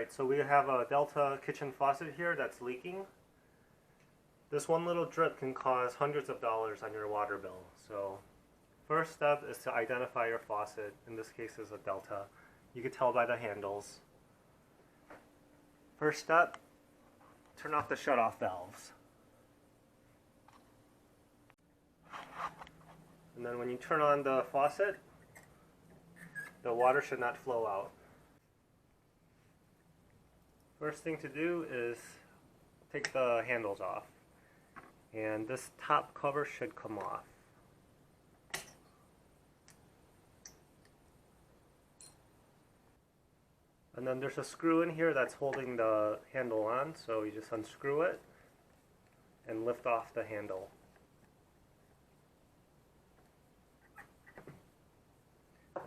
Alright, so we have a Delta kitchen faucet here that's leaking. This one little drip can cause hundreds of dollars on your water bill. So first step is to identify your faucet. In this case is a Delta. You can tell by the handles. First step, turn off the shutoff valves. And then when you turn on the faucet, the water should not flow out. First thing to do is take the handles off, and this top cover should come off. And then there's a screw in here that's holding the handle on, so you just unscrew it and lift off the handle.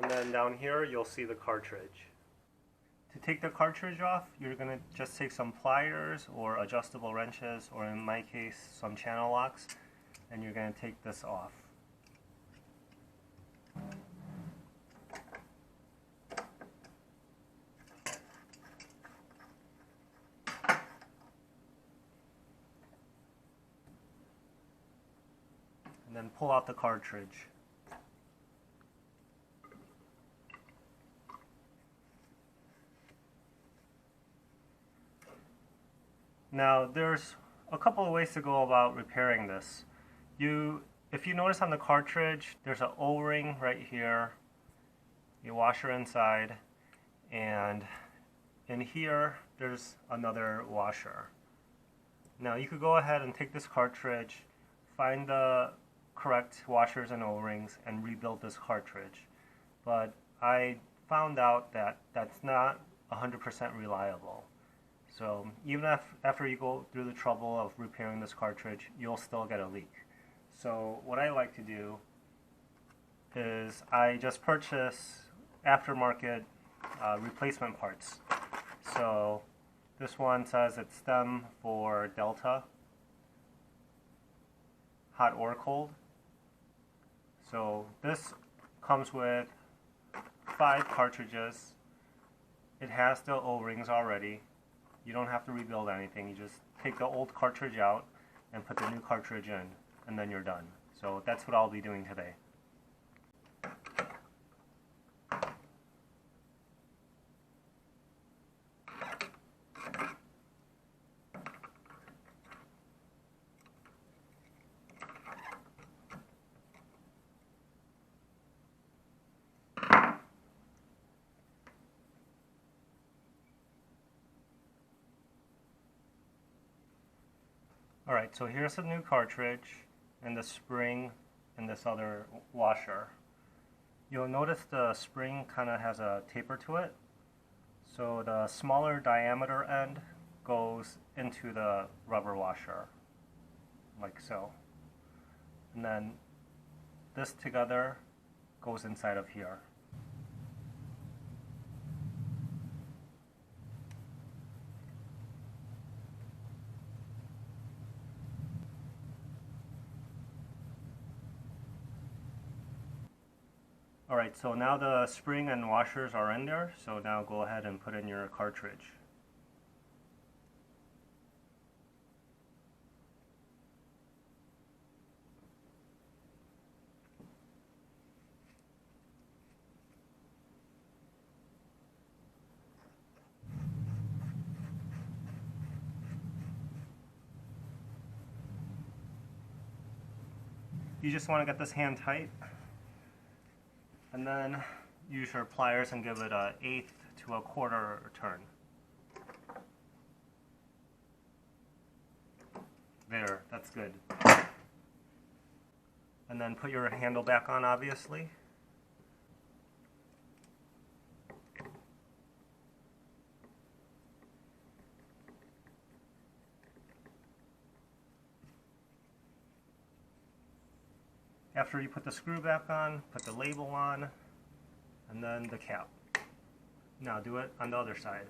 And then down here you'll see the cartridge. To take the cartridge off, you're going to just take some pliers or adjustable wrenches, or in my case some channel locks, and you're going to take this off. And then pull out the cartridge. Now there's a couple of ways to go about repairing this. If you notice on the cartridge, there's an O-ring right here, a washer inside, and in here there's another washer. Now you could go ahead and take this cartridge, find the correct washers and O-rings, and rebuild this cartridge. But I found out that that's not 100% reliable. So even after you go through the trouble of repairing this cartridge, you'll still get a leak. So what I like to do is I just purchase aftermarket replacement parts. So this one says it's stem for Delta, hot or cold. So this comes with 5 cartridges. It has the O-rings already. You don't have to rebuild anything. You just take the old cartridge out and put the new cartridge in, and then you're done. So that's what I'll be doing today. Alright, so here's the new cartridge and the spring and this other washer. You'll notice the spring kind of has a taper to it. So the smaller diameter end goes into the rubber washer, like so. And then this together goes inside of here. Alright, so now the spring and washers are in there, so now go ahead and put in your cartridge. You just want to get this hand tight, and then use your pliers and give it an 1/8 to a 1/4 turn. There, that's good. And then put your handle back on, obviously. After you put the screw back on, put the label on, and then the cap. Now do it on the other side.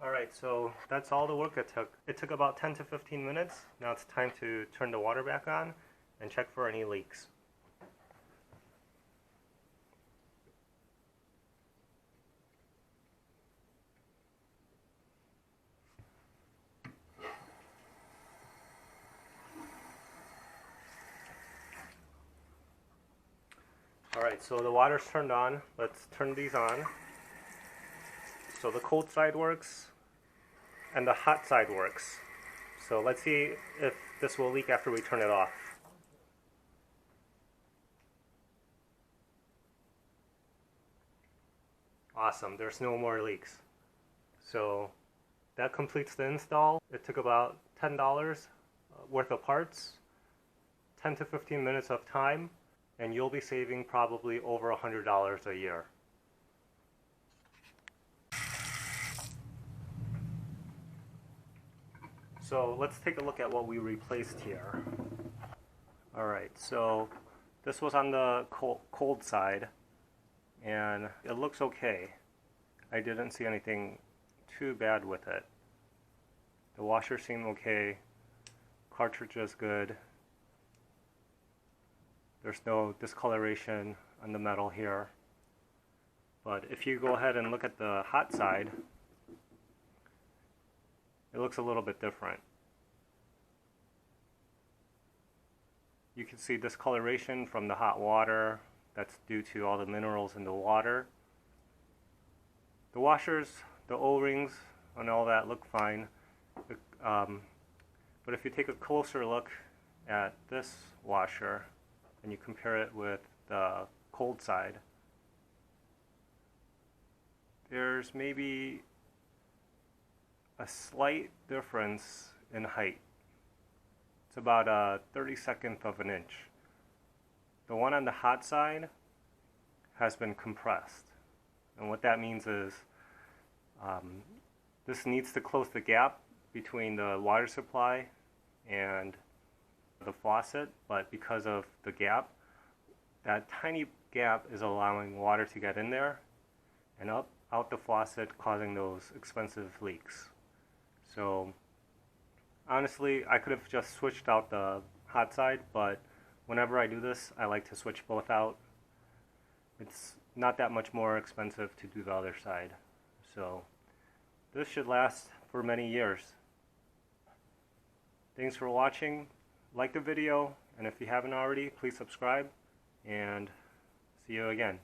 Alright, so that's all the work it took. It took about 10 to 15 minutes. Now it's time to turn the water back on and check for any leaks. Alright, so the water's turned on. Let's turn these on. So the cold side works and the hot side works. So let's see if this will leak after we turn it off. Awesome, there's no more leaks. So that completes the install. It took about $10 worth of parts, 10 to 15 minutes of time, and you'll be saving probably over $100 a year. So let's take a look at what we replaced here. Alright, so this was on the cold side, and it looks okay. I didn't see anything too bad with it. The washer seemed okay, cartridge is good. There's no discoloration on the metal here. But if you go ahead and look at the hot side, it looks a little bit different. You can see discoloration from the hot water. That's due to all the minerals in the water. The washers, the O-rings, and all that look fine. But if you take a closer look at this washer and you compare it with the cold side, there's maybe a slight difference in height. It's about a 32nd of an inch. The one on the hot side has been compressed. And what that means is this needs to close the gap between the water supply and the faucet, but because of the gap, that tiny gap is allowing water to get in there and out the faucet, causing those expensive leaks. So honestly, I could have just switched out the hot side, but whenever I do this, I like to switch both out. It's not that much more expensive to do the other side. So this should last for many years. Thanks for watching. Like the video, and if you haven't already, please subscribe, and see you again.